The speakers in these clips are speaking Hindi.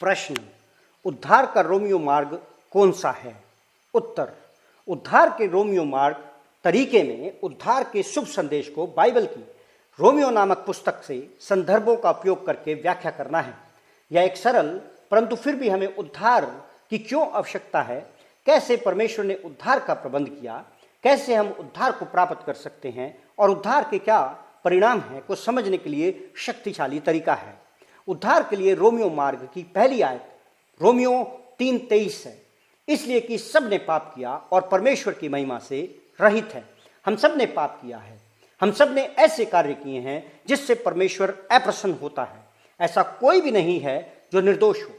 प्रश्न, उद्धार का रोमियो मार्ग कौन सा है? उत्तर, उद्धार के रोमियो मार्ग तरीके में उद्धार के शुभ संदेश को बाइबल की रोमियो नामक पुस्तक से संदर्भों का उपयोग करके व्याख्या करना है। यह एक सरल परंतु फिर भी हमें उद्धार की क्यों आवश्यकता है, कैसे परमेश्वर ने उद्धार का प्रबंध किया, कैसे हम उद्धार को प्राप्त कर सकते हैं और उद्धार के क्या परिणाम हैं को समझने के लिए शक्तिशाली तरीका है। उद्धार के लिए रोमियो मार्ग की पहली आयत रोमियो 3:23 है, इसलिए कि सब ने पाप किया और परमेश्वर की महिमा से रहित है। हम सब ने पाप किया है, हम सब ने ऐसे कार्य किए हैं जिससे परमेश्वर अप्रसन्न होता है। ऐसा कोई भी नहीं है जो निर्दोष हो।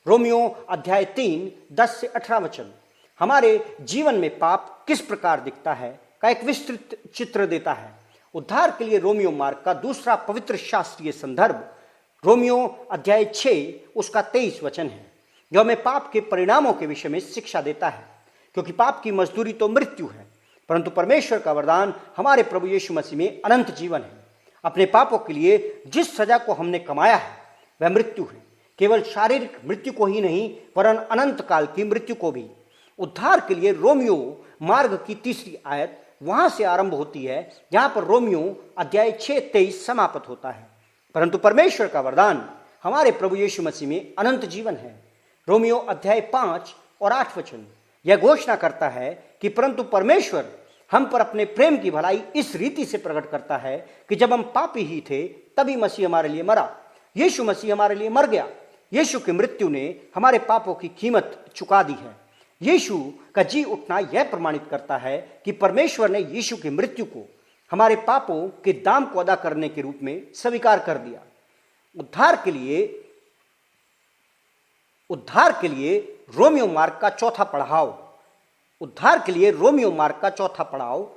रोमियो अध्याय 3 10 से 18 वचन हमारे जीवन में पाप किस प्रकार दिखता है का एक विस्तृत चित्र देता है। उद्धार के लिए रोमियो मार्ग का दूसरा पवित्र शास्त्रीय संदर्भ रोमियो अध्याय 6 उसका 23 वचन है, जो हमें पाप के परिणामों के विषय में शिक्षा देता है। क्योंकि पाप की मजदूरी तो मृत्यु है, परंतु परमेश्वर का वरदान हमारे प्रभु यीशु मसीह में अनंत जीवन है। अपने पापों के लिए जिस सजा को हमने कमाया है वह मृत्यु है, केवल शारीरिक मृत्यु को ही नहीं वरन अनंत काल की मृत्यु को भी। उद्धार के लिए रोमियो मार्ग की तीसरी आयत वहां से आरंभ होती है जहां पर रोमियो अध्याय 6:23 समाप्त होता है। परंतु परमेश्वर का वरदान हमारे प्रभु यीशु मसीह में अनंत जीवन है। रोमियो अध्याय 5 और 8 वचन यह घोषणा करता है कि परंतु परमेश्वर हम पर अपने प्रेम की भलाई इस रीति से प्रकट करता है कि जब हम पापी ही थे तभी मसीह हमारे लिए मरा। यीशु मसीह हमारे लिए मर गया। यीशु की मृत्यु ने हमारे पापों की कीमत चुका दी है। यीशु का जी उठना यह प्रमाणित करता है कि परमेश्वर ने यीशु की मृत्यु को हमारे पापों के दाम को अदा करने के रूप में स्वीकार कर दिया। उद्धार के लिए रोमियो मार्ग का चौथा पड़ाव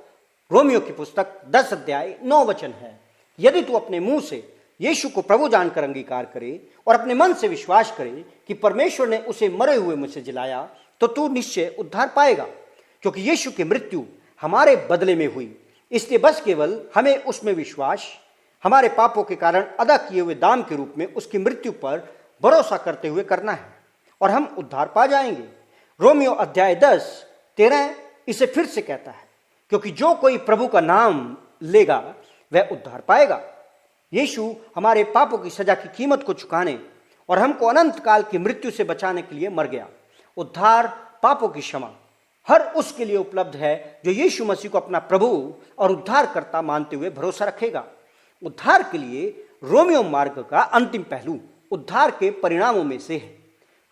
रोमियो की पुस्तक 10 अध्याय 9 वचन है। यदि तू अपने मुंह से यीशु को प्रभु जानकर अंगीकार करे और अपने मन से विश्वास करे कि परमेश्वर ने उसे मरे हुए में से जिलाया तो तू निश्चय उद्धार पाएगा। क्योंकि यीशु की मृत्यु हमारे बदले में हुई, इसलिए बस केवल हमें उसमें विश्वास हमारे पापों के कारण अदा किए हुए दाम के रूप में उसकी मृत्यु पर भरोसा करते हुए करना है और हम उद्धार पा जाएंगे। रोमियो अध्याय 10:13 इसे फिर से कहता है, क्योंकि जो कोई प्रभु का नाम लेगा वह उद्धार पाएगा। यीशु हमारे पापों की सजा की कीमत को चुकाने और हमको अनंत काल की मृत्यु से बचाने के लिए मर गया। उद्धार, पापों की क्षमा हर उसके लिए उपलब्ध है जो यीशु मसीह को अपना प्रभु और उद्धारकर्ता मानते हुए भरोसा रखेगा। उद्धार के लिए रोमियो मार्ग का अंतिम पहलू उद्धार के परिणामों में से है।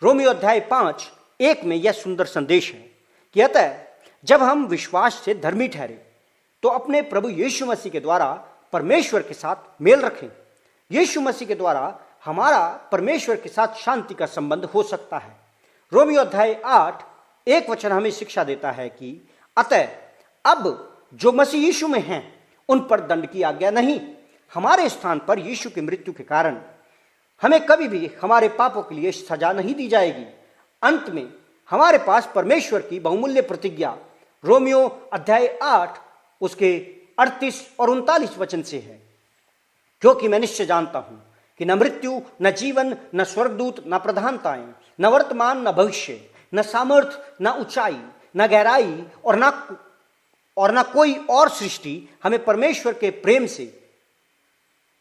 रोमियो अध्याय 5:1 में यह सुंदर संदेश है कि अतः जब हम विश्वास से धर्मी ठहरे तो अपने प्रभु यीशु मसीह के द्वारा परमेश्वर के साथ मेल रखें। यीशु मसीह के द्वारा हमारा परमेश्वर के साथ शांति का संबंध हो सकता है। रोमियो अध्याय 8:1 वचन हमें शिक्षा देता है कि अतः अब जो मसीह यीशु में हैं उन पर दंड की आज्ञा नहीं। हमारे स्थान पर यीशु की मृत्यु के कारण हमें कभी भी हमारे पापों के लिए सजा नहीं दी जाएगी। अंत में हमारे पास परमेश्वर की बहुमूल्य प्रतिज्ञा रोमियो अध्याय 8 उसके 38 और 39 वचन से है, क्योंकि मैं निश्चय जानता हूं कि न मृत्यु, न जीवन, न स्वर्गदूत, न प्रधानताएं, न वर्तमान, न भविष्य, न सामर्थ, न ऊंचाई, न गहराई और न कोई और सृष्टि हमें परमेश्वर के प्रेम से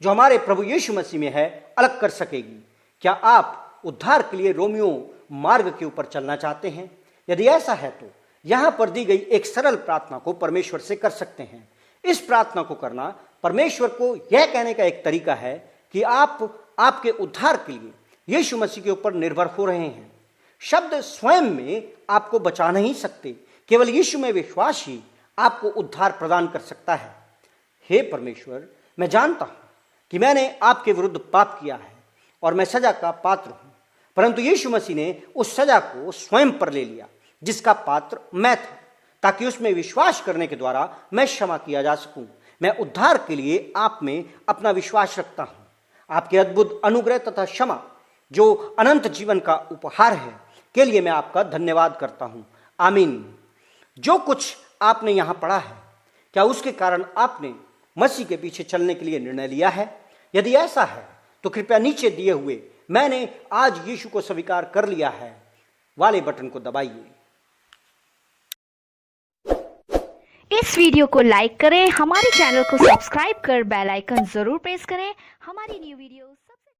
जो हमारे प्रभु यीशु मसीह में है अलग कर सकेगी। क्या आप उद्धार के लिए रोमियो मार्ग के ऊपर चलना चाहते हैं? यदि ऐसा है तो यहां पर दी गई एक सरल प्रार्थना को परमेश्वर से कर सकते हैं। इस प्रार्थना को करना परमेश्वर को यह कहने का एक तरीका है कि आप आपके उद्धार के लिए यीशु मसीह के ऊपर निर्भर हो रहे हैं। शब्द स्वयं में आपको बचा नहीं सकते, केवल यीशु में विश्वास ही आपको उद्धार प्रदान कर सकता है। हे परमेश्वर, मैं जानता हूं कि मैंने आपके विरुद्ध पाप किया है और मैं सजा का पात्र हूं, परंतु यीशु मसीह ने उस सजा को स्वयं पर ले लिया जिसका पात्र मैं था, ताकि उसमें विश्वास करने के द्वारा मैं क्षमा किया जा सकूं। मैं उद्धार के लिए आप में अपना विश्वास रखता हूं। आपके अद्भुत अनुग्रह तथा क्षमा जो अनंत जीवन का उपहार है के लिए मैं आपका धन्यवाद करता हूं। आमीन। जो कुछ आपने यहां पढ़ा है, क्या उसके कारण आपने मसीह के पीछे चलने के लिए निर्णय लिया है? यदि ऐसा है तो कृपया नीचे दिए हुए मैंने आज यीशु को स्वीकार कर लिया है वाले बटन को दबाइए। इस वीडियो को लाइक करें, हमारे चैनल को सब्सक्राइब कर बेल आइकन जरूर प्रेस करें हमारी न्यू वीडियोस